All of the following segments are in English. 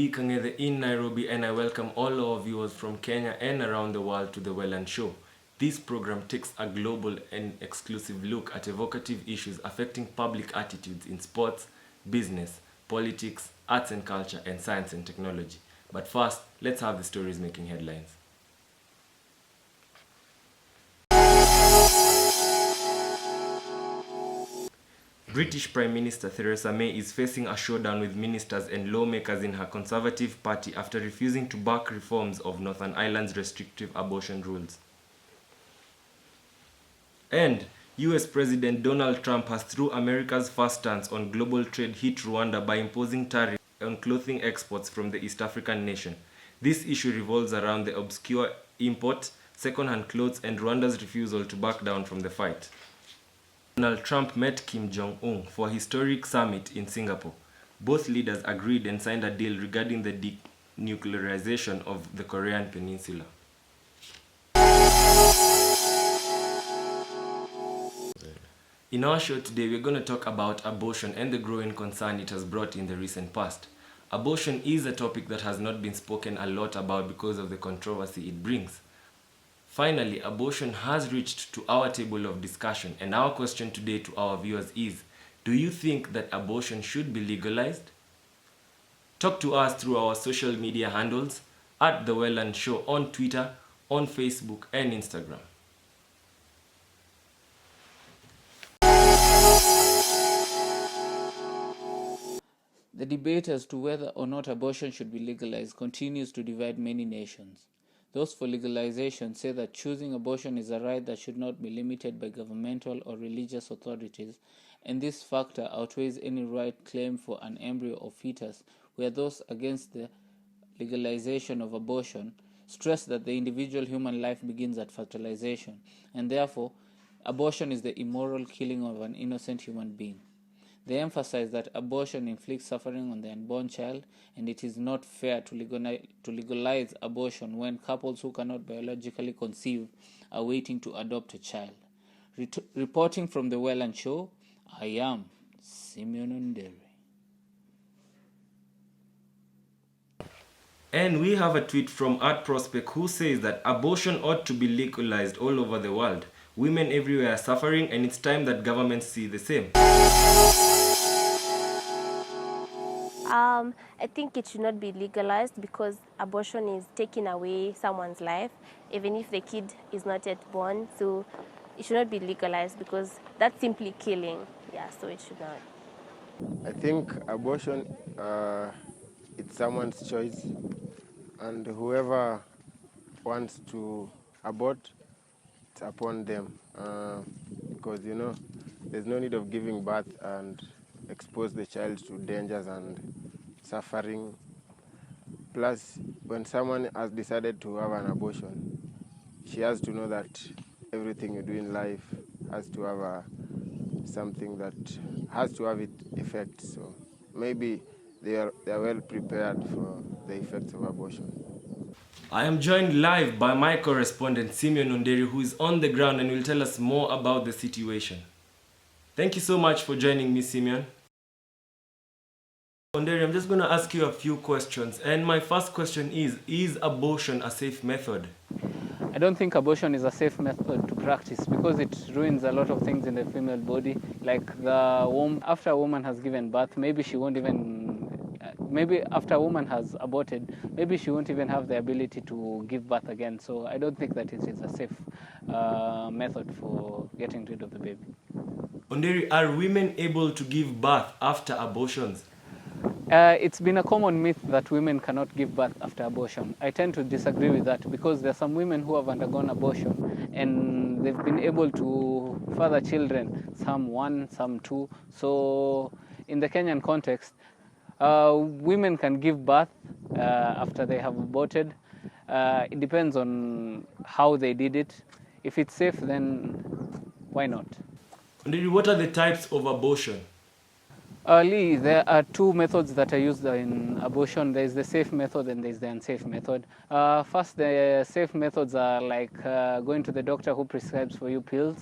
me, Kangethe, in Nairobi, and I welcome all our viewers from Kenya and around the world to the Welland Show. This program takes a global and exclusive look at evocative issues affecting public attitudes in sports, business, politics, arts and culture, and science and technology. But first, let's have the stories making headlines. British Prime Minister Theresa May is facing a showdown with ministers and lawmakers in her Conservative Party after refusing to back reforms of Northern Ireland's restrictive abortion rules. And US President Donald Trump has, through America's first stance on global trade, hit Rwanda by imposing tariffs on clothing exports from the East African nation. This issue revolves around the obscure import, second-hand clothes, and Rwanda's refusal to back down from the fight. Donald Trump met Kim Jong-un for a historic summit in Singapore. Both leaders agreed and signed a deal regarding the denuclearization of the Korean Peninsula. In our show today, we're going to talk about abortion and the growing concern it has brought in the recent past. Abortion is a topic that has not been spoken a lot about because of the controversy it brings. Finally, abortion has reached to our table of discussion, and our question today to our viewers is, do you think that abortion should be legalized? Talk to us through our social media handles at The Welland Show on Twitter, on Facebook and Instagram. The debate as to whether or not abortion should be legalized continues to divide many nations. Those for legalization say that choosing abortion is a right that should not be limited by governmental or religious authorities, and this factor outweighs any right claimed for an embryo or fetus, where those against the legalization of abortion stress that the individual human life begins at fertilization, and therefore abortion is the immoral killing of an innocent human being. They emphasize that abortion inflicts suffering on the unborn child, and it is not fair to legalize abortion when couples who cannot biologically conceive are waiting to adopt a child. Reporting from the Welland Show, I am Simeon Onderi. And we have a tweet from Art Prospect who says that abortion ought to be legalized all over the world. Women everywhere are suffering, and it's time that governments see the same. I think it should not be legalized because abortion is taking away someone's life, even if the kid is not yet born. So it should not be legalized because that's simply killing. Yeah, so it should not. I think abortion, it's someone's choice, and whoever wants to abort, it's upon them. Because, there's no need of giving birth and expose the child to dangers and suffering. Plus, when someone has decided to have an abortion, she has to know that everything you do in life has to have something that has to have its effects. So maybe they are well prepared for the effects of abortion. I am joined live by my correspondent Simeon Onderi, who is on the ground and will tell us more about the situation. Thank you so much for joining me, Simeon. Onderi, I'm just going to ask you a few questions. And my first question is abortion a safe method? I don't think abortion is a safe method to practice because it ruins a lot of things in the female body. Like after a woman has given birth, maybe after a woman has aborted, maybe she won't even have the ability to give birth again. So I don't think that it is a safe method for getting rid of the baby. Onderi, are women able to give birth after abortions? It's been a common myth that women cannot give birth after abortion. I tend to disagree with that because there are some women who have undergone abortion and they've been able to father children, some one, some two. So in the Kenyan context, women can give birth after they have aborted. It depends on how they did it. If it's safe, then why not? Onderi, what are the types of abortion? Lee, there are two methods that are used in abortion. There is the safe method and there is the unsafe method. First, the safe methods are like going to the doctor who prescribes for you pills,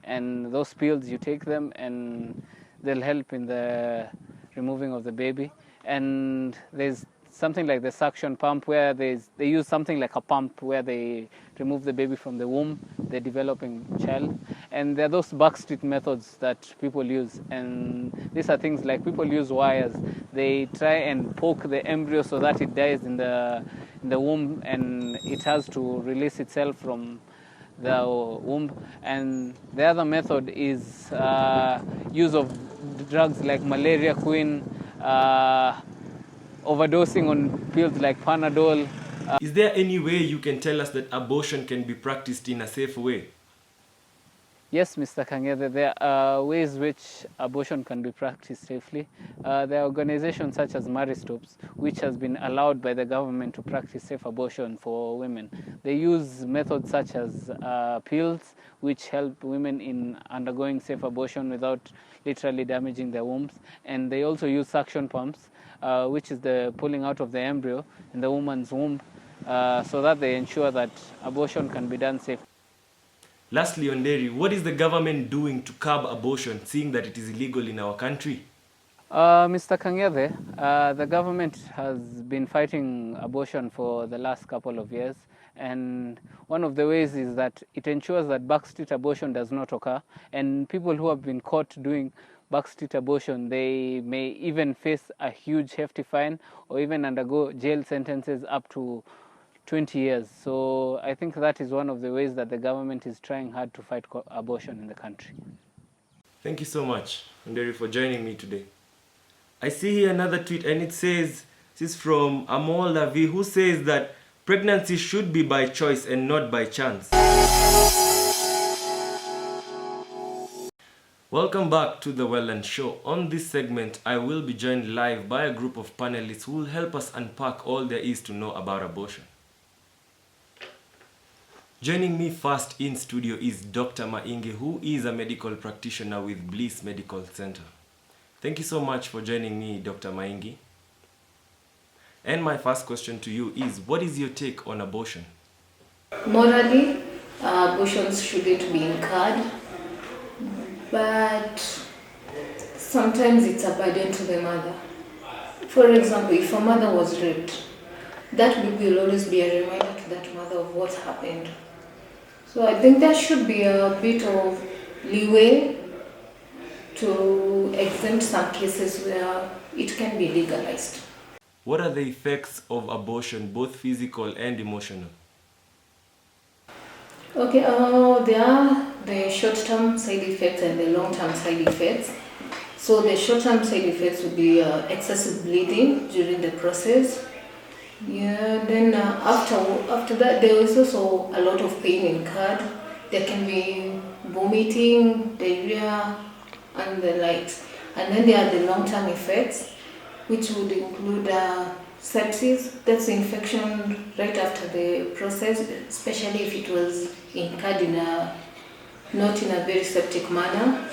and those pills you take them and they'll help in the removing of the baby. And there's something like the suction pump, where they use something like a pump where they remove the baby from the womb, the developing child. And there are those backstreet methods that people use. And these are things like people use wires. They try and poke the embryo so that it dies in the womb, and it has to release itself from the womb. And the other method is use of drugs like malaria queen, overdosing on pills like Panadol. Is there any way you can tell us that abortion can be practiced in a safe way? Yes, Mr. Kangethe, there are ways which abortion can be practiced safely. There are organizations such as Maristops, which has been allowed by the government to practice safe abortion for women. They use methods such as pills, which help women in undergoing safe abortion without literally damaging their wombs. And they also use suction pumps, which is the pulling out of the embryo in the woman's womb, so that they ensure that abortion can be done safely. Lastly, Onderi, what is the government doing to curb abortion, seeing that it is illegal in our country? Mr. Kangethe, the government has been fighting abortion for the last couple of years, and one of the ways is that it ensures that backstreet abortion does not occur, and people who have been caught doing backstreet abortion, they may even face a huge hefty fine or even undergo jail sentences up to 20 years. So I think that is one of the ways that the government is trying hard to fight abortion in the country. Thank you so much, Onderi, for joining me today. I see here another tweet, and it says, this is from Amol Lavi, who says that pregnancy should be by choice and not by chance. Welcome back to the Welland Show. On this segment, I will be joined live by a group of panelists who will help us unpack all there is to know about abortion. Joining me first in studio is Dr. Maingi, who is a medical practitioner with Bliss Medical Center. Thank you so much for joining me, Dr. Maingi. And my first question to you is, what is your take on abortion? Morally, abortions shouldn't be incurred, but sometimes it's a burden to the mother. For example, if a mother was raped, that baby will always be a reminder to that mother of what happened. So I think there should be a bit of leeway to exempt some cases where it can be legalized. What are the effects of abortion, both physical and emotional? Okay, there are the short-term side effects and the long-term side effects. So the short-term side effects would be excessive bleeding during the process. Yeah, then after that, there is also a lot of pain incurred. There can be vomiting, diarrhea, and the likes. And then there are the long-term effects, which would include sepsis. That's infection right after the process, especially if it was incurred not in a very septic manner.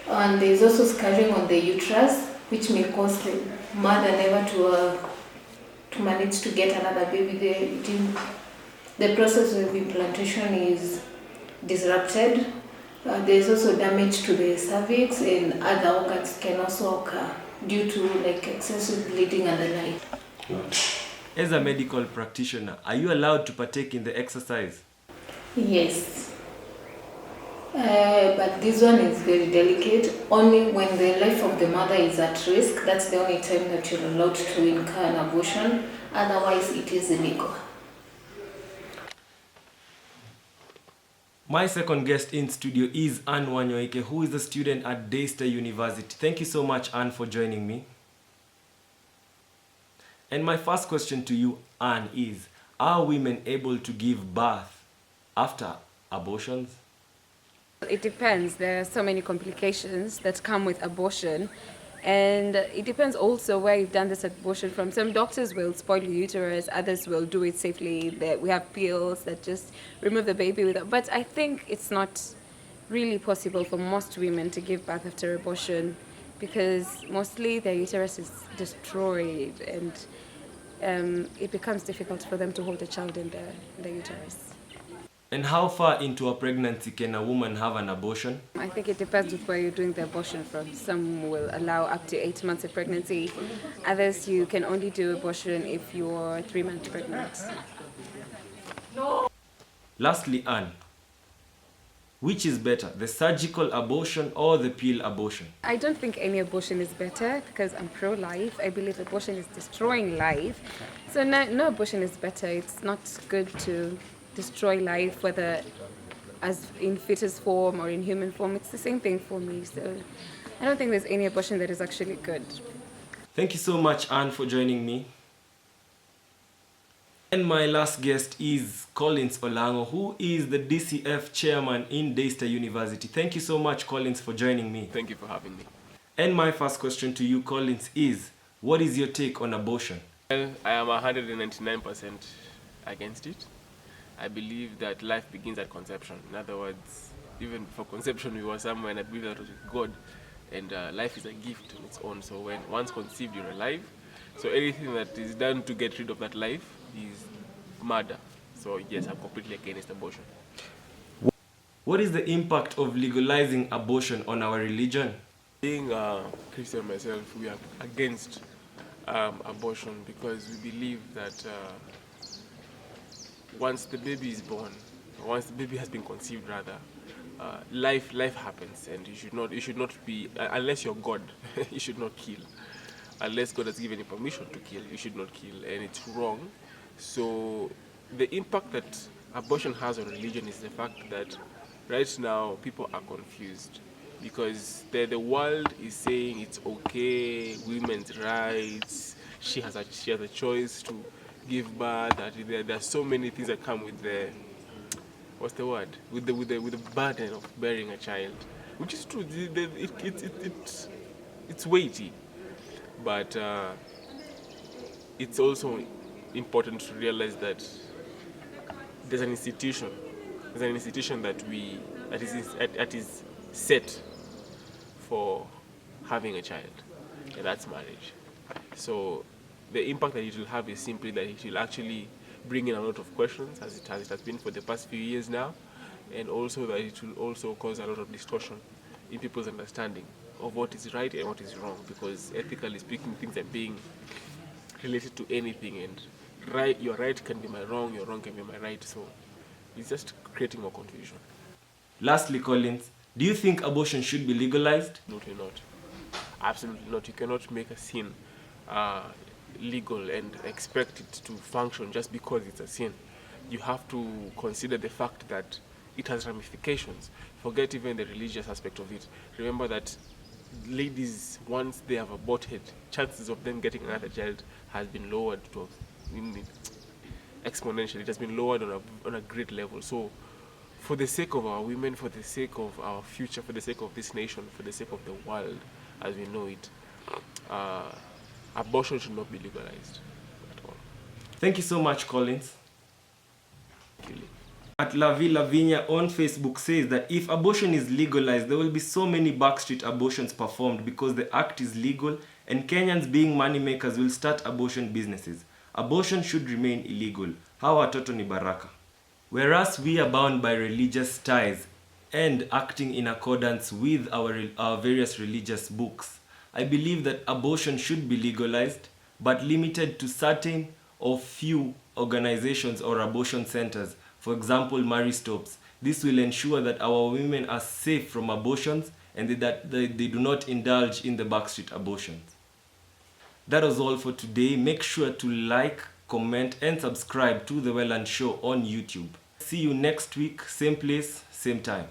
And there's also scarring on the uterus, which may cause the mother never to manage to get another baby. The process of implantation is disrupted. There's also damage to the cervix, and other organs can also occur due to excessive bleeding and the like. As a medical practitioner, are you allowed to partake in the exercise? Yes. But this one is very delicate. Only when the life of the mother is at risk, that's the only time that you're allowed to incur an abortion. Otherwise, it is illegal. My second guest in studio is Anne Wanyoike, who is a student at Daystar University. Thank you so much, Anne, for joining me. And my first question to you, Anne, is, are women able to give birth after abortions? It depends. There are so many complications that come with abortion, and it depends also where you've done this abortion from. Some doctors will spoil your uterus, others will do it safely. We have pills that just remove the baby without. But I think it's not really possible for most women to give birth after abortion, because mostly their uterus is destroyed, and it becomes difficult for them to hold a child in the uterus. And how far into a pregnancy can a woman have an abortion? I think it depends with where you're doing the abortion from. Some will allow up to 8 months of pregnancy. Others, you can only do abortion if you're 3 months pregnant. Lastly, Anne, which is better, the surgical abortion or the pill abortion? I don't think any abortion is better because I'm pro-life. I believe abortion is destroying life. So no abortion is better. It's not good to destroy life, whether as in fetus form or in human form. It's the same thing for me. So I don't think there's any abortion that is actually good. Thank you so much, Anne, for joining me. And my last guest is Collins Olango, who is the DCF chairman in Daystar University. Thank you so much, Collins, for joining me. Thank you for having me. And my first question to you, Collins, is what is your take on abortion? Well, I am 199% against it. I believe that life begins at conception. In other words, even before conception we were somewhere, and I believe that was with God. And life is a gift on its own. So when once conceived, you're alive. So anything that is done to get rid of that life is murder. So yes, I'm completely against abortion. What is the impact of legalizing abortion on our religion? Being a Christian myself, we are against abortion because we believe that once the baby is born, once the baby has been conceived rather, life happens, and you should not be, unless you're God, you should not kill. Unless God has given you permission to kill, you should not kill, and it's wrong. So the impact that abortion has on religion is the fact that right now people are confused because the world is saying it's okay, women's rights, she has a choice to give birth. That there are so many things that come with the with the burden of bearing a child, which is true. It's weighty, but it's also important to realize that there's an institution that is set for having a child, and that's marriage. So the impact that it will have is simply that it will actually bring in a lot of questions, as it has been for the past few years now, and also that it will also cause a lot of distortion in people's understanding of what is right and what is wrong, because ethically speaking, things are being related to anything, and your right can be my wrong, your wrong can be my right, so it's just creating more confusion. Lastly, Collins, do you think abortion should be legalized? Absolutely not. Absolutely not. You cannot make a sin legal and expect it to function just because it's a sin. You have to consider the fact that it has ramifications. Forget even the religious aspect of it. Remember that ladies, once they have aborted, chances of them getting another child has been lowered to exponentially. It has been lowered on a great level. So for the sake of our women, for the sake of our future, for the sake of this nation, for the sake of the world as we know it, abortion should not be legalized at all. Thank you so much, Collins. Thank you. At La Vie Lavinia on Facebook says that if abortion is legalized, there will be so many backstreet abortions performed because the act is legal, and Kenyans being money makers will start abortion businesses. Abortion should remain illegal. Hawa watoto ni baraka. Whereas we are bound by religious ties and acting in accordance with our various religious books, I believe that abortion should be legalized, but limited to certain or few organizations or abortion centers. For example, Mary Stops. This will ensure that our women are safe from abortions and that they do not indulge in the backstreet abortions. That was all for today. Make sure to like, comment, and subscribe to The Welland Show on YouTube. See you next week, same place, same time.